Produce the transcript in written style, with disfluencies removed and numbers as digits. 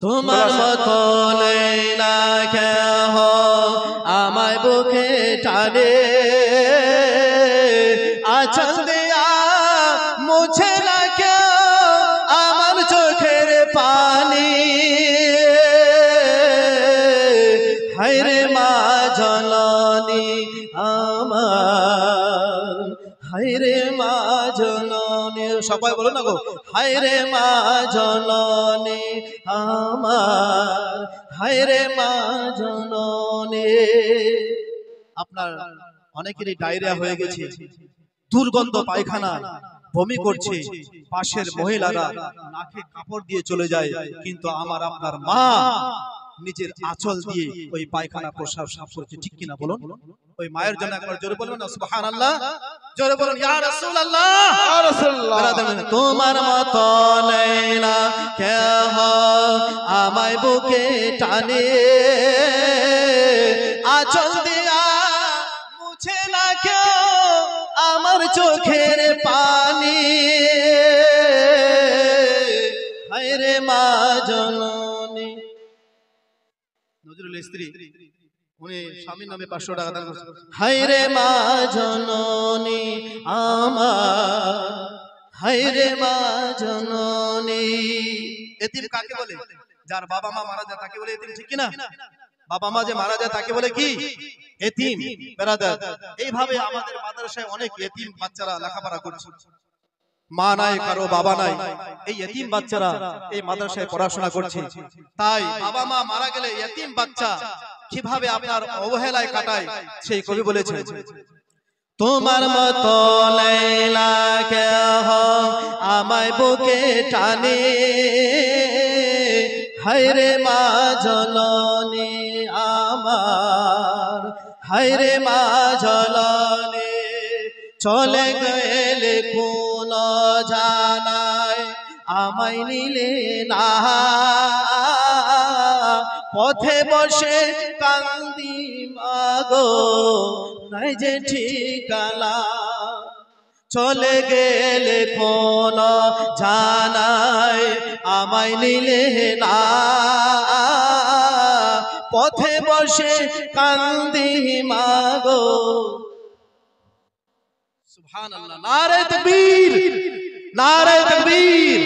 তোমার মতো লেলা কেহ আমায় বুকে টানে, আঁচল দিয়া মুছে না কেউ আমার চোখের পানি। হায়রে মা জননী আমার, হায়রে মা জননী, সবাই বলো না গো, হায়রে মা জননী আমার, হায়রে মা জননী। আপনার অনেকেরই ডায়রিয়া হয়ে গেছে, দুর্গন্ধ পায়খানা, বমি করছে, পাশের মহিলারা নাকে কাপড় দিয়ে চলে যায়, কিন্তু আমার আপনার মা নিজের আঁচল দিয়ে ওই পায়খানা প্রসাব সাফ করছে, ঠিক কিনা বলুন? ওই মায়ের জন্য একবার জোরে বলবেন না সুবহানাল্লাহ, জোরে বলুন ইয়া রাসূলুল্লাহ, ইয়া রাসূলুল্লাহ। তোমার মতো লেলা কেহ আমায় বুকে টানে, আঁচল দিয়া মুছে না কেউ আমার চোখের পানি। হায়রে মা জননী। নজরুল স্ত্রী, উনি স্বামীর নামে 500 টাকা দান করেছেন। হায়রে মা জননী আমার, হায়রে মা জননী। এতিম কাকে বলে? যার বাবা মা মারা যায় তাকে বলে এতিম, ঠিক কিনা? বাবা মা যে মারা যায় তাকে বলে কি? এতিম। বেরাদার, এইভাবে আমাদের মাদ্রাসায় অনেক এতিম বাচ্চারা লেখাপড়া করছে, মা নাই, কারো বাবা নাই, এই এতিম বাচ্চারা এই মাদ্রাসায় পড়াশোনা করছে। তাই বাবা মা মারা গেলে এতিম বাচ্চা কিভাবে আপনার অবহেলায় কাটায়, সেই কবি বলেছেন, তোমার মতো লেলা কেহ আমায় বুকে টানে, হায়রে মা জননী আমার, হায়রে মা জননী। চলে গেলে কোন জানায় আমায় নিলে না, পথে বসে কান্দি মাগো নাই যে ঠিকানা। চলে গেলে কোন জানায় আমায় নিলে না, পথে বসে কান্দি মাগো। সুবহানাল্লাহ, নারে তাকবীর, নারে তাকবীর।